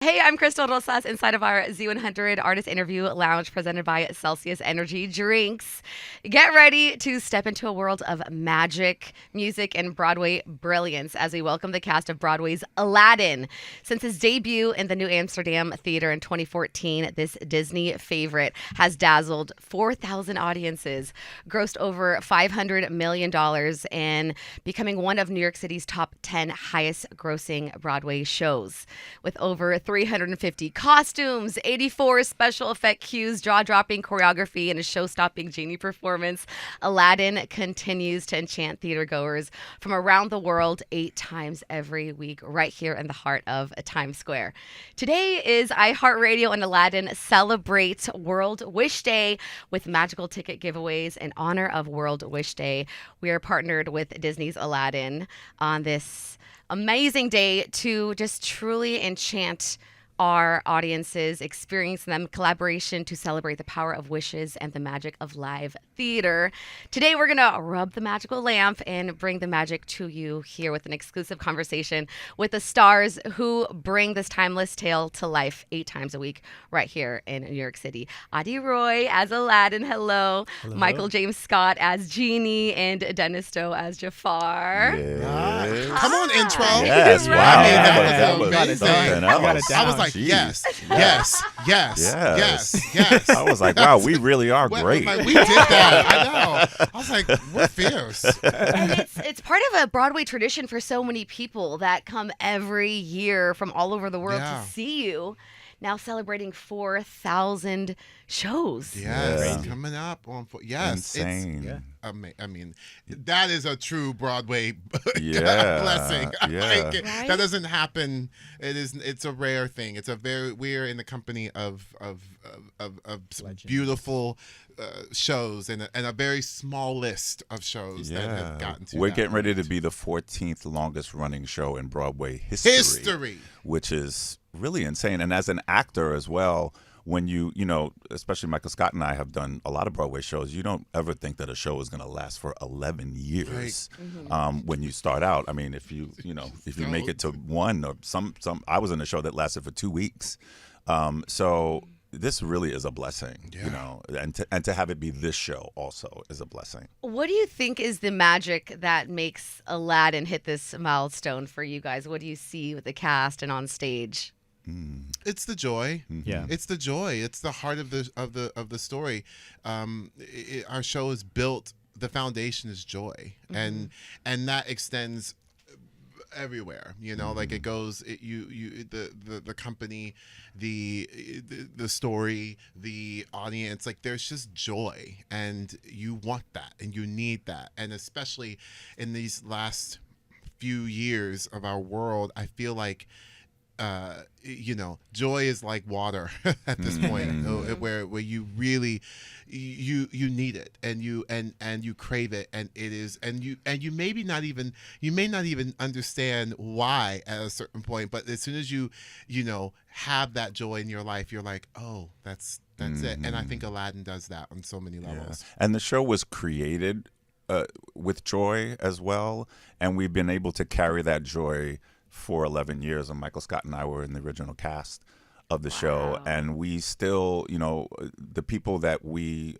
Hey, I'm Crystal Rosas inside of our Z100 Artist Interview Lounge presented by Celsius Energy Drinks. Get ready to step into a world of magic, music, and Broadway brilliance as we welcome the cast of Broadway's Aladdin. Since his debut in the New Amsterdam Theater in 2014, this Disney favorite has dazzled 4,000 audiences, grossed over $500 million, and becoming one of New York City's top 10 highest grossing Broadway shows. With over 350 costumes, 84 special effect cues, jaw-dropping choreography, and a show-stopping genie performance, Aladdin continues to enchant theatergoers from around the world 8 times every week right here in the heart of Times Square. Today is iHeartRadio and Aladdin Celebrate World Wish Day with magical ticket giveaways in honor of World Wish Day. We are partnered with Disney's Aladdin on this amazing day to just truly enchant our audiences, experiencing them, collaboration to celebrate the power of wishes and the magic of live theater. Today, we're going to rub the magical lamp and bring the magic to you here with an exclusive conversation with the stars who bring this timeless tale to life 8 times a week right here in New York City. Adi Roy as Aladdin, hello. Michael James Scott as Genie, and Dennis Stowe as Jafar. Yes. Come on, intro. Yes, wow. That was amazing. something else. I was like, Jeez. yes. I was like, wow, we really are great. Like, we did that. I know. I was like, we're fierce. And it's part of a Broadway tradition for so many people that come every year from all over the world to see you. Now celebrating 4,000 shows. Yes, coming up on Insane. It's I mean, that is a true Broadway blessing. Yeah. That doesn't happen. It's a rare thing. We're in the company of some beautiful shows and a very small list of shows that have gotten to. We're getting ready to be the 14th longest running show in Broadway history. Which is really insane. And as an actor as well, when you know, especially Michael Scott and I have done a lot of Broadway shows, you don't ever think that a show is going to last for 11 years. Right. When you start out. I mean, if you make it to one or some, I was in a show that lasted for 2 weeks. So this really is a blessing, you know, and to have it be this show also is a blessing. What do you think is the magic that makes Aladdin hit this milestone for you guys? What do you see with the cast and on stage? It's the joy. Yeah, it's the joy. It's the heart of the story. Our show is built. The foundation is joy, and that extends everywhere. You know, like it goes. The company, the story, the audience. Like there's just joy, and you want that, and you need that, and especially in these last few years of our world, I feel like. Joy is like water at this point, where you really you need it and you crave it, and it is and you may not even understand why at a certain point, but as soon as you have that joy in your life, you're like, oh, that's it. And I think Aladdin does that on so many levels. And the show was created with joy as well, and we've been able to carry that joy for 11 years, and Michael Scott and I were in the original cast of the show, and we still, the people that we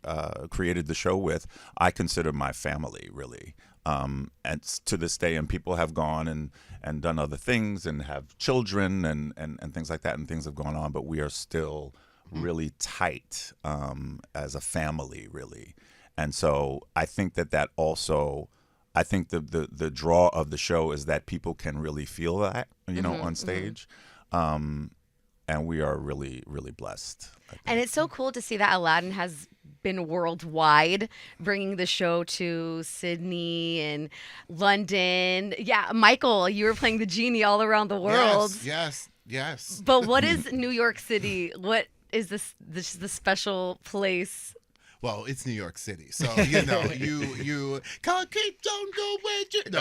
created the show with, I consider my family, really. And to this day, and people have gone and done other things and have children and things like that, and things have gone on, but we are still really tight as a family, really. And so I think that also... I think the draw of the show is that people can really feel that, on stage. And we are really, really blessed. And it's so cool to see that Aladdin has been worldwide, bringing the show to Sydney and London. Yeah, Michael, you were playing the genie all around the world. Yes. But what is New York City? What is the special place? Well, it's New York City, so you concrete don't go where you. No,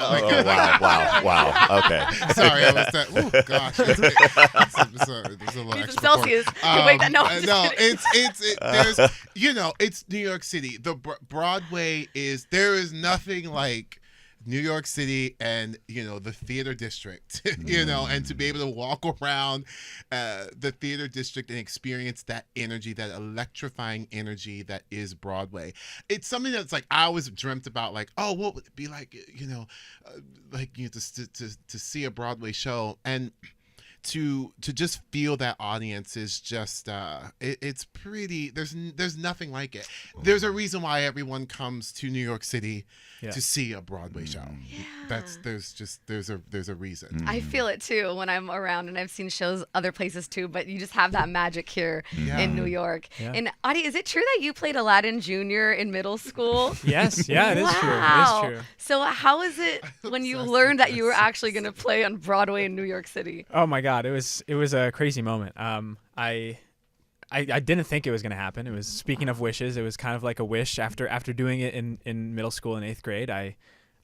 wow. Okay. Sorry, I was that. Oh gosh, there's a little extra. Celsius. Wait, no. It's New York City. The Broadway there is nothing like New York City and the theater district, and to be able to walk around the theater district and experience that energy, that electrifying energy that is Broadway. It's something that's like I always dreamt about, like, oh, what would it be like, to see a Broadway show, and to just feel that audience is just it's pretty. There's nothing like it. There's a reason why everyone comes to New York City to see a Broadway show. Yeah. There's a reason. I feel it too when I'm around, and I've seen shows other places too, but you just have that magic here in New York. Yeah. And Adi, is it true that you played Aladdin Jr. in middle school? Yes, yeah, it is true. Wow. It is true. So how is it when you learned that you were actually going to play on Broadway in New York City? Oh my God, it was a crazy moment. I didn't think it was going to happen. It was, speaking of wishes, it was kind of like a wish after doing it in middle school in 8th grade. I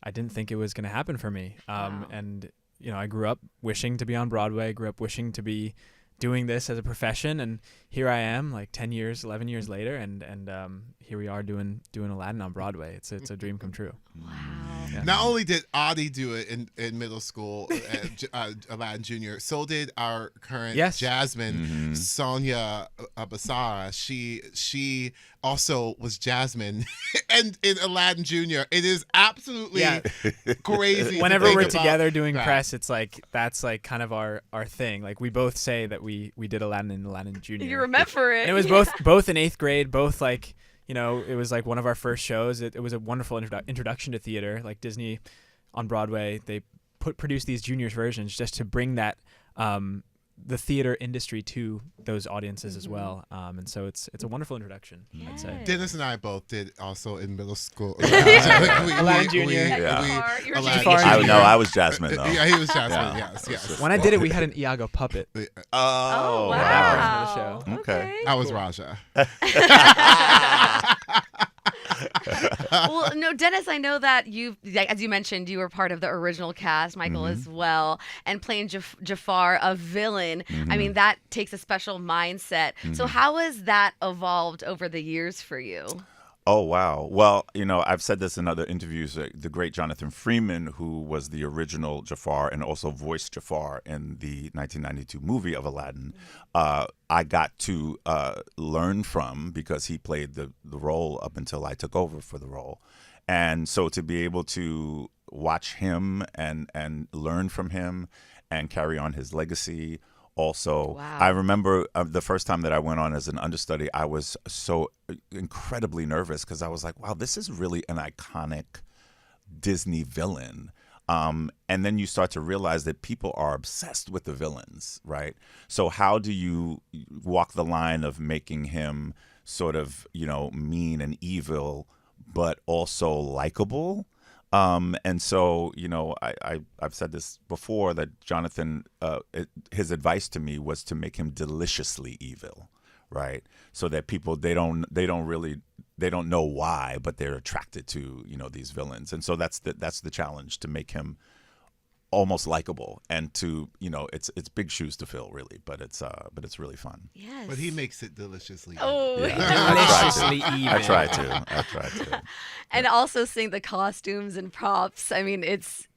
didn't think it was going to happen for me. And I grew up wishing to be on Broadway. I grew up wishing to be doing this as a profession, and here I am, like 10 years, 11 years later, and here we are doing Aladdin on Broadway. It's a dream come true. Wow. Yeah. Not only did Adi do it in middle school, Aladdin Jr., so did our current Jasmine, Sonia Basara. She also was Jasmine and in Aladdin Jr. It is absolutely crazy. Whenever to we're think about together doing that. press, it's like that's like kind of our thing. Like we both say that we did Aladdin and Aladdin Jr. You remember it. And it was both in 8th grade, both like, it was like one of our first shows. It was a wonderful introduction to theater. Like Disney on Broadway, they produced these juniors versions just to bring that the theater industry to those audiences as well. And so it's a wonderful introduction, I'd say. Dennis and I both did also in middle school. Aladdin Jr. I was Jasmine though. Yeah, he was Jasmine. Yes. When I did it, we had an Iago puppet. Oh, wow. wow. Version of the show. Okay. I was Raja. Well, no, Dennis, I know that as you mentioned, you were part of the original cast, Michael as well, and playing Jafar, a villain. I mean, that takes a special mindset. So how has that evolved over the years for you? Oh, wow. Well, I've said this in other interviews. The great Jonathan Freeman, who was the original Jafar and also voiced Jafar in the 1992 movie of Aladdin, I got to learn from because he played the role up until I took over for the role. And so to be able to watch him and learn from him and carry on his legacy. Also, wow. I remember the first time that I went on as an understudy, I was so incredibly nervous because I was like, wow, this is really an iconic Disney villain. And then you start to realize that people are obsessed with the villains, right? So how do you walk the line of making him sort of, mean and evil, but also likable? And so, I've said this before that Jonathan, his advice to me was to make him deliciously evil, right? So that people, they don't know why, but they're attracted to, these villains. And so that's the challenge, to make him almost likable, and to it's big shoes to fill, really, but it's really fun. Yes. But he makes it deliciously. Oh, Deliciously even. I try to. And also seeing the costumes and props. I mean, it's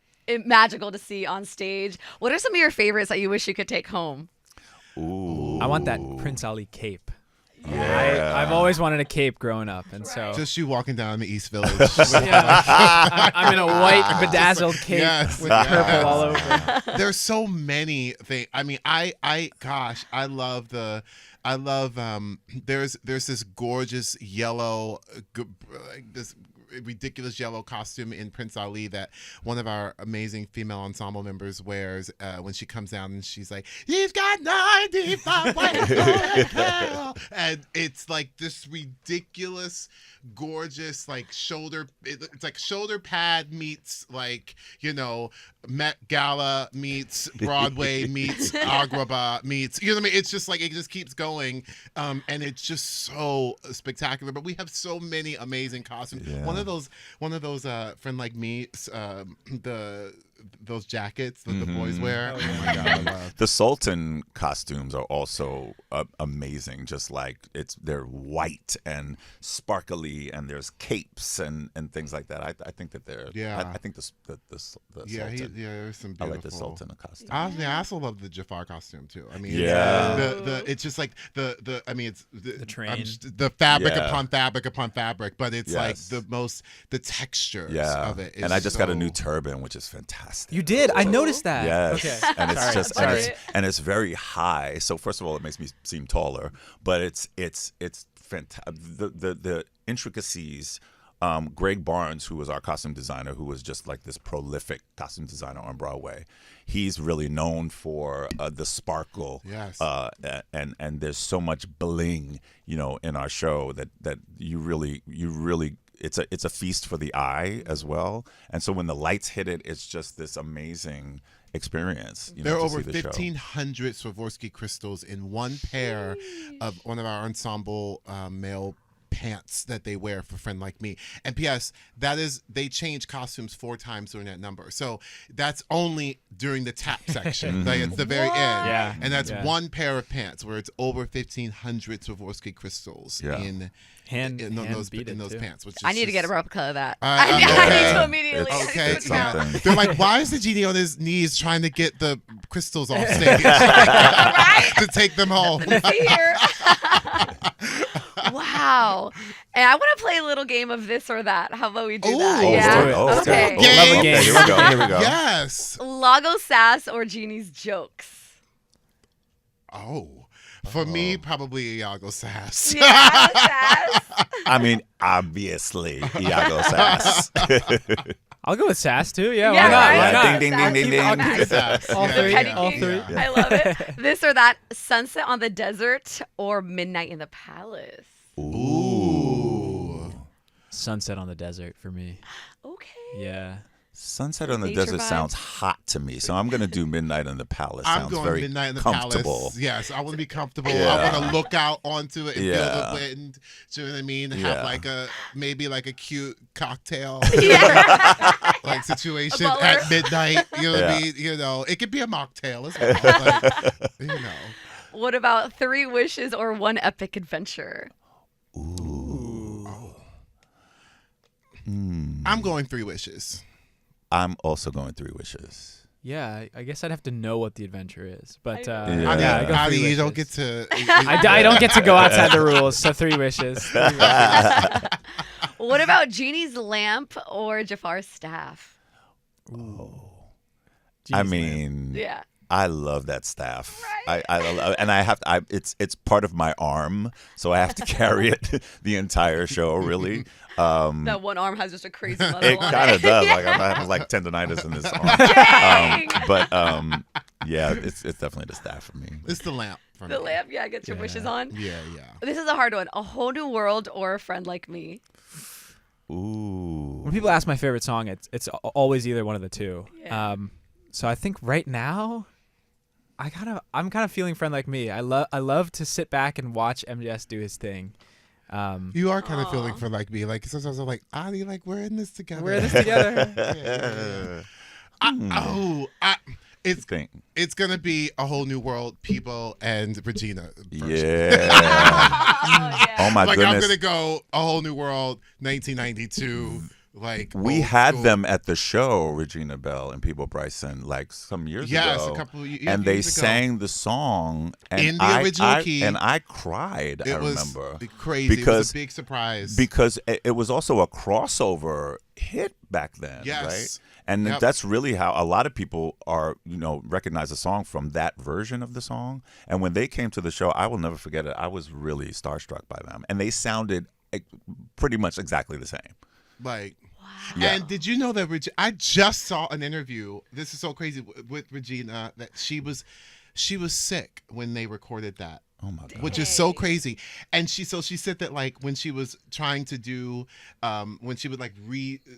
magical to see on stage. What are some of your favorites that you wish you could take home? Ooh. I want that Prince Ali cape. Yeah. I've always wanted a cape growing up, and so Just you walking down the East Village. I'm in a white bedazzled cape with purple all over. There's so many things. I mean, I love there's this gorgeous yellow, this ridiculous yellow costume in Prince Ali that one of our amazing female ensemble members wears when she comes down, and she's like, "He's got 95 ways to hell," and it's like this ridiculous, gorgeous, like it's like shoulder pad meets like Met Gala meets Broadway meets Agrabah meets what I mean. It's just like it just keeps going, and it's just so spectacular. But we have so many amazing costumes. Yeah. One of those Friend Like Me, those jackets that the boys wear. Oh, Oh my god, I love. The Sultan costumes are also amazing. Just like they're white and sparkly, and there's capes and things like that. I think that they're. Yeah. I think the Yeah, Sultan. there's some I beautiful. like the Sultan costume. I also love the Jafar costume too. I mean, Yeah. it's just like the I mean, it's The train. the fabric Yeah. upon fabric upon fabric, but it's like Yes. the textures Yeah, of it. Is and I just got a new so- turban, which is fantastic. You did. I noticed that. Yes, Okay. and it's Sorry. just Sorry. and it's very high. So first of all, it makes me seem taller, but it's fantastic. The intricacies. Greg Barnes, who was our costume designer, who was just like this prolific costume designer on Broadway, he's really known for the sparkle. Yes. And there's so much bling, in our show that you really it's a feast for the eye as well. And so when the lights hit it, it's just this amazing experience. There are to over see the show. 1,500 Swarovski crystals in one pair of one of our ensemble male pants that they wear for Friend Like Me. And P.S. they change costumes 4 times during that number. So that's only during the tap section. Like it's the very end. Yeah. And that's Yeah. one pair of pants where it's over 1,500 Swarovski crystals Yeah. in Hand those beaded, those too. pants. Which is I need to get a just- replica of that. I- I need okay. to immediately. It's- Okay, It's yeah. something. They're like, why is the genie on his knees trying to get the crystals off stage to take them home? Here. Wow. And I want to play a little game of this or that. How about we do Ooh. that? Oh, Yeah. let's do it. Oh, Okay. okay. Game. Love a game. Here we go. Here we go. Yes. Lago Sass or Genie's jokes? Oh, for me, probably Iago Sass. Yeah, Sass. I mean, obviously, Iago Sass. I'll go with Sass too. Yeah, Yeah, why not? right? Why not? Ding, ding, ding, ding, I'll ding. keep Sass. all Yeah. three. Petty All King. three. Yeah. I love it. This or that, Sunset on the Desert or Midnight in the Palace? Ooh. Sunset on the Desert for me. Okay. Yeah. Sunset on the Nature Desert vibes. sounds hot to me, so I'm going to do Midnight in the Palace. I'm Sounds going very Midnight in the comfortable. Palace. Yes, I want to be comfortable. Yeah. I want to look out onto it and feel Yeah. the wind. Do you know what I mean? Yeah. Have like maybe a cute cocktail Yeah. like situation butler. at midnight. You know what I Yeah. mean? It could be a mocktail as well. Like, What about 3 wishes or 1 epic adventure? I'm going 3 wishes. I'm also going 3 wishes. Yeah, I guess I'd have to know what the adventure is, but I know. know. Yeah. I go Adi, 3 you don't get wishes. to. I don't get to go outside the rules, so 3 wishes. 3 wishes. What about Genie's lamp or Jafar's staff? I Jeez, man. mean, Yeah. I love that staff. Right. And I have to. It's part of my arm, so I have to carry it the entire show. Really, That one arm has just a crazy muscle it on kind it. of does. Like I have like tendonitis in this arm. Dang! But yeah, it's definitely the staff for me. It's the lamp for The me. lamp, yeah, get your wishes on. Yeah, yeah. This is a hard one. A Whole New World or A Friend Like Me? Ooh. When people ask my favorite song, it's always either one of the two. Yeah. So I think right now, I'm kind of feeling Friend Like Me. I love to sit back and watch MJS do his thing. You are kind of feeling for like me. Like sometimes I'm like, Adi, like we're in this together. We're in this together. It's Think. it's gonna be A Whole New World, People, and Regina. version. Yeah. Oh, yeah. Oh my Like I'm goodness. gonna go A Whole New World, 1992. Like We old had school. them at the show, Regina Bell and People Bryson, like some years Yes, ago. a couple of and they years ago. sang the song and In the original key. and I cried. It I was remember crazy. It was because a big surprise. because it was also a crossover hit back then, Yes. right? And Yep. that's really how a lot of people are, recognize the song from that version of the song. And when they came to the show, I will never forget it. I was really starstruck by them, and they sounded pretty much exactly the same. like. Yeah. And did you know that I just saw an interview? This is so crazy with Regina that she was sick when they recorded that. Oh my God. which is so crazy. And she said that like when she was trying to do when she would like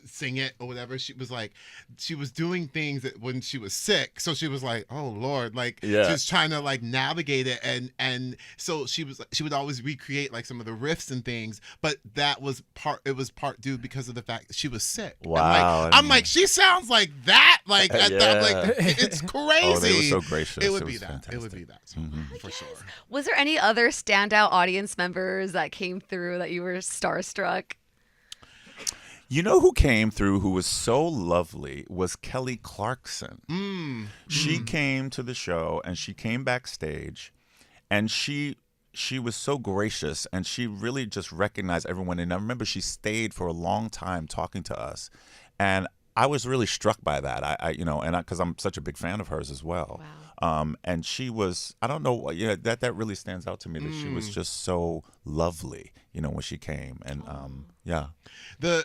sing it or whatever, she was doing things that when she was sick, so she was like, oh Lord, like she was trying to like navigate it, and so she would always recreate like some of the riffs and things, but that was part due because of the fact that she was sick. Wow. And I'm like she sounds like that, like I'm like it's crazy. Oh, they were so gracious. It would be was that. fantastic. It would be that. So, for sure. Was there any other standout audience members that came through that you were starstruck? You know who came through who was so lovely was Kelly Clarkson. She came to the show and she came backstage, and she was so gracious, and she really just recognized everyone. And I remember she stayed for a long time talking to us, and I was really struck by that. I because I'm such a big fan of hers as well. Wow. And she was, I don't know, that really stands out to me, that she was just so lovely, when she came. And yeah. The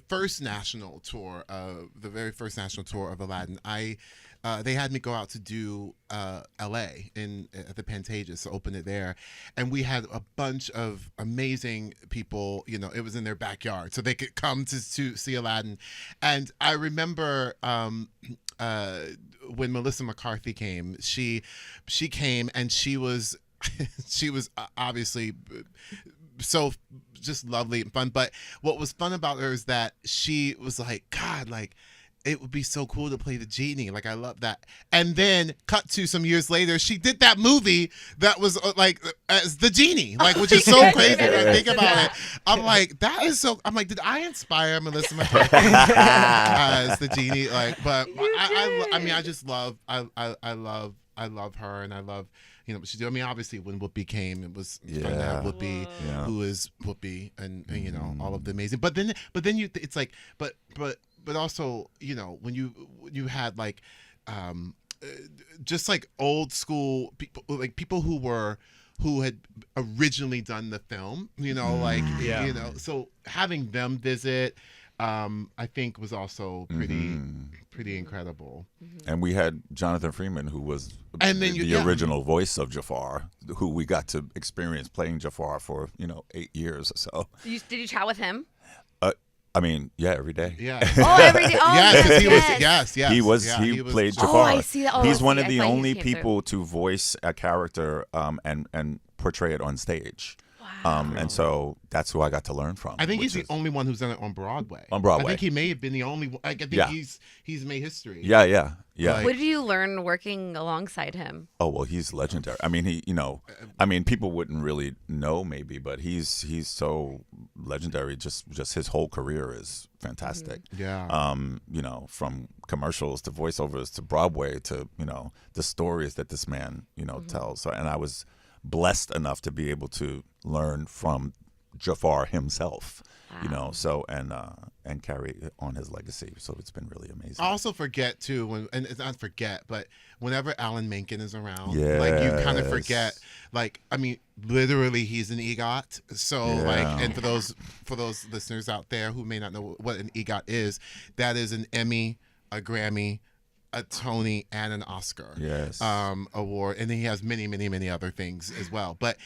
first national tour, the very first national tour of Aladdin, they had me go out to do L.A. at the Pantages, to open it there, and we had a bunch of amazing people. It was in their backyard, so they could come to see Aladdin. And I remember when Melissa McCarthy came, she came, and she was she was obviously so just lovely and fun. But what was fun about her is that she was like, God, like, it would be so cool to play the genie. Like, I love that. And then cut to some years later, she did that movie that was like as the genie, like, which is so crazy when I think about it. I'm like, that is so. I'm like, did I inspire Melissa McCarthy as the genie? Like, but I mean, I just love. I love her, and I love. What she did. I mean, obviously, when Whoopi came, it was fun to have Whoopi, who is Whoopi, and all of the amazing. But then it's like, but also, when you had like, just like old school people, like people who had originally done the film, so having them visit, I think was also pretty incredible. And we had Jonathan Freeman, who was the original voice of Jafar, who we got to experience playing Jafar for 8 years or so. Did you chat with him? I mean, yeah, every day. Yeah. Oh, every day. Oh, yes, because he was. He played Jafar. Oh, I see that. Oh, He's one of I the thought he only came people to voice a character and portray it on stage. Wow. And so that's who I got to learn from. I think he's the only one who's done it on Broadway. On Broadway. I think he may have been the only one. I think he's made history. Yeah. Like, what did you learn working alongside him? Oh, well, he's legendary. I mean, people wouldn't really know maybe, but he's so legendary. Just his whole career is fantastic. Yeah. From commercials to voiceovers to Broadway to, the stories that this man, tells. So, and I was blessed enough to be able to learn from Jafar himself. Wow. And carry on his legacy. So it's been really amazing. I also forget too and it's not forget, but whenever Alan Menken is around, yes. like you kind of forget. Like, I mean, literally, he's an EGOT. So and for those listeners out there who may not know what an EGOT is, that is an Emmy, a Grammy, a Tony, and an Oscar award, and then he has many, many, many other things as well. But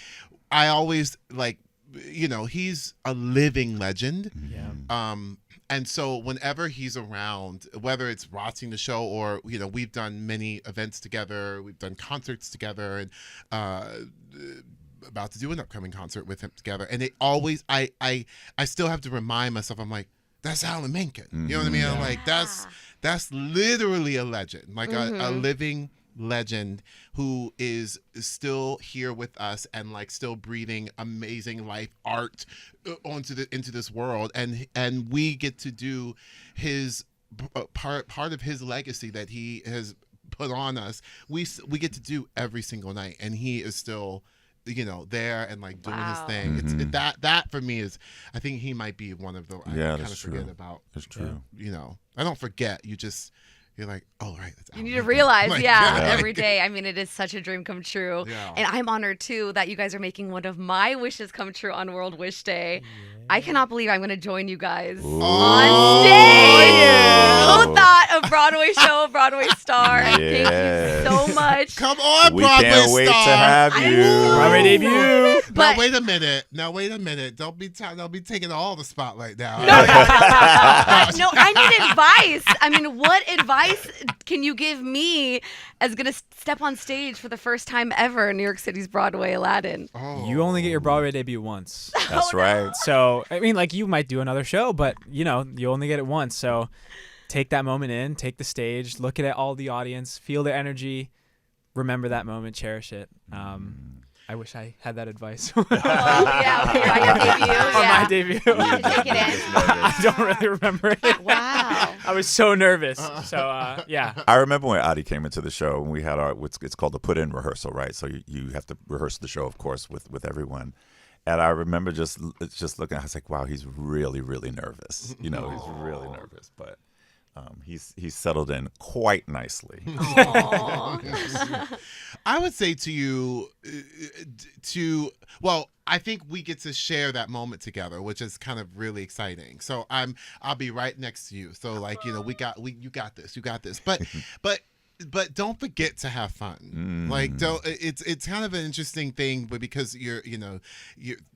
I always like. He's a living legend. Yeah. And so whenever he's around, whether it's watching the show or, we've done many events together, we've done concerts together, and about to do an upcoming concert with him together. And it always, I still have to remind myself, I'm like, that's Alan Menken. You know what I mean? I'm like, that's literally a legend, like a living legend who is still here with us and like still breathing amazing life art into this world, and we get to do his part of his legacy that he has put on us. We get to do every single night, and he is still there and like doing his thing. It's that for me is, I think he might be one of the I kind of forget about. That's true. I don't forget. You're like, oh, right. That's you need to realize, every like, day. I mean, it is such a dream come true. Yeah. And I'm honored, too, that you guys are making one of my wishes come true on World Wish Day. I cannot believe I'm going to join you guys Ooh. on stage. Who thought of Broadway show, Broadway star? Thank Yes. you so much. Come on, We Broadway can't wait star. to have you. Broadway debut. But Now wait a minute. Don't be taking all the spotlight now. no, I need advice. I mean, what advice can you give me as going to step on stage for the first time ever in New York City's Broadway Aladdin? Oh. You only get your Broadway debut once. That's right. So, I mean, like, you might do another show, but, you know, you only get it once. So take that moment in, take the stage, look at all the audience, feel their energy, remember that moment, cherish it. I wish I had that advice. Oh, yeah, okay, on your debut. On Yeah. my debut. Take it in. I don't really remember it. Wow. I was so nervous. So, yeah. I remember when Adi came into the show and we had it's called the put-in rehearsal, right? So you have to rehearse the show, of course, with everyone. And I remember just looking, I was like, wow, he's really, really nervous. You know, he's really nervous, but he's settled in quite nicely. I would say to you, I think we get to share that moment together, which is kind of really exciting. So I'll be right next to you. So like, you know, you got this. But don't forget to have fun. Like, it's kind of an interesting thing, but because you're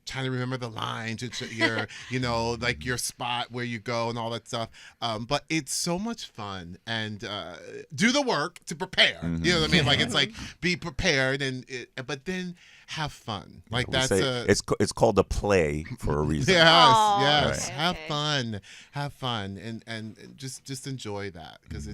trying to remember the lines, you're like your spot where you go and all that stuff. But it's so much fun, and do the work to prepare. You know what I mean? Like, it's like be prepared, but then have fun. Like, that's it's called a play for a reason. Yes, Oh, yes. okay, Have okay. fun, and just enjoy that, because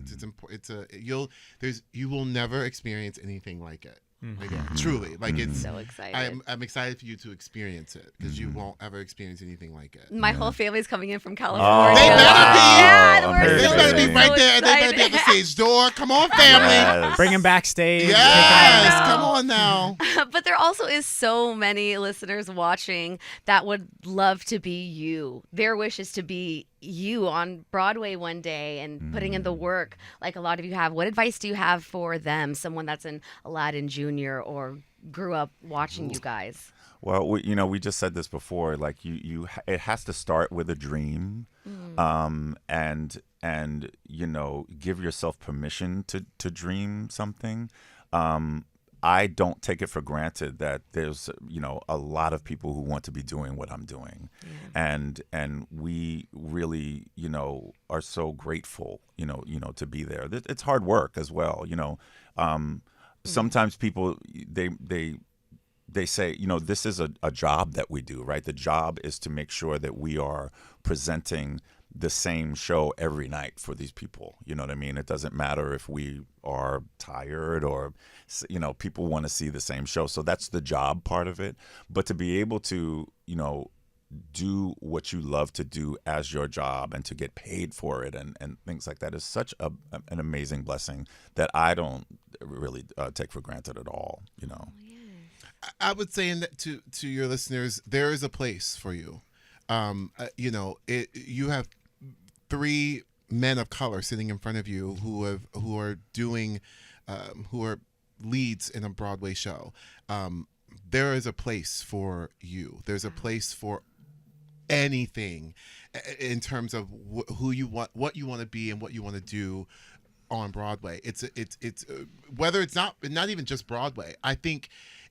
you will never experience anything like it. Again, truly, like it's. So excited. I'm excited for you to experience it, because you won't ever experience anything like it. My whole family's coming in from Oh, California. They better be. Yeah, we're They so better be so right there. They better be at the excited. stage door. Come on, family. Yes. Bring him backstage. Yes, I know. come on now. But there also is so many listeners watching that would love to be you. Their wish is to be you on Broadway one day and putting in the work like a lot of you have. What advice do you have for them, someone that's in Aladdin Jr. or grew up watching you guys? Well, we just said this before. Like it has to start with a dream, and give yourself permission to dream something. I don't take it for granted that there's a lot of people who want to be doing what I'm doing, and we really are so grateful to be there. It's hard work as well. Sometimes people they say, this is a job that we do, right? The job is to make sure that we are presenting the same show every night for these people. You know what I mean? It doesn't matter if we are tired or, people want to see the same show. So that's the job part of it. But to be able to, do what you love to do as your job and to get paid for it and things like that is such an amazing blessing that I don't really take for granted at all, I would say to your listeners, there is a place for you. You have 3 men of color sitting in front of you who are leads in a Broadway show. There is a place for you. There's a place for anything in terms of who you want, what you want to be, and what you want to do on Broadway. It's whether it's not even just Broadway. I think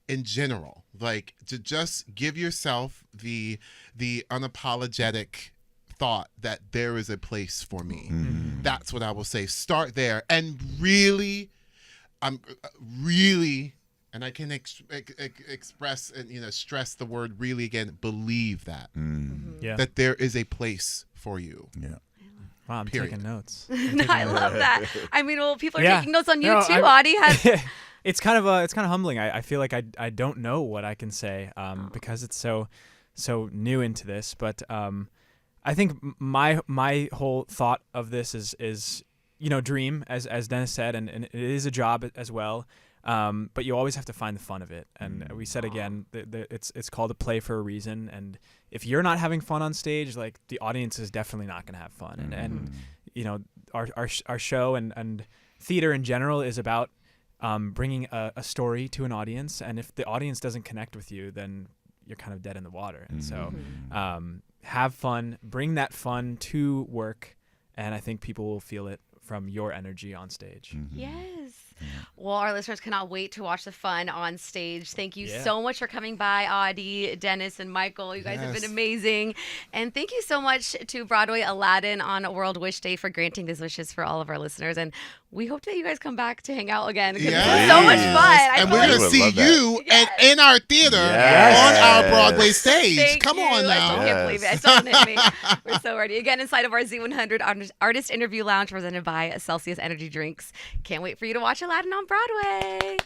in general, like, to just give yourself the unapologetic thought that there is a place for me. That's what I will say. Start there, and really, and I can express and stress the word really again. Believe that that there is a place for you. Yeah. Wow, I'm Period. taking notes. I love that. I mean, well, people are Yeah. taking notes on you No, too. Audie has. It's kind of humbling. I feel like I don't know what I can say because it's so new into this. But I think my whole thought of this is dream, as Dennis said, and it is a job as well. But you always have to find the fun of it. And we said again, it's called a play for a reason. And if you're not having fun on stage, like, the audience is definitely not going to have fun. And our show and theater in general is about bringing a story to an audience. And if the audience doesn't connect with you, then you're kind of dead in the water. And so have fun, bring that fun to work, and I think people will feel it from your energy on stage. Yes. Well, our listeners cannot wait to watch the fun on stage. Thank you Yeah. so much for coming by, Audie, Dennis, and Michael. You guys have been Yes. amazing. And thank you so much to Broadway Aladdin on World Wish Day for granting these wishes for all of our listeners. And we hope that you guys come back to hang out again because this is so much Yes. fun. I And feel we're like- going to would see love that. you in our theater Yes. on our Broadway stage. Thank Come you. on I now. still can't believe it. I still haven't hit me. We're so ready. Again, inside of our Z100 Artist Interview Lounge presented by Celsius Energy Drinks. Can't wait for you to watch Aladdin on Broadway.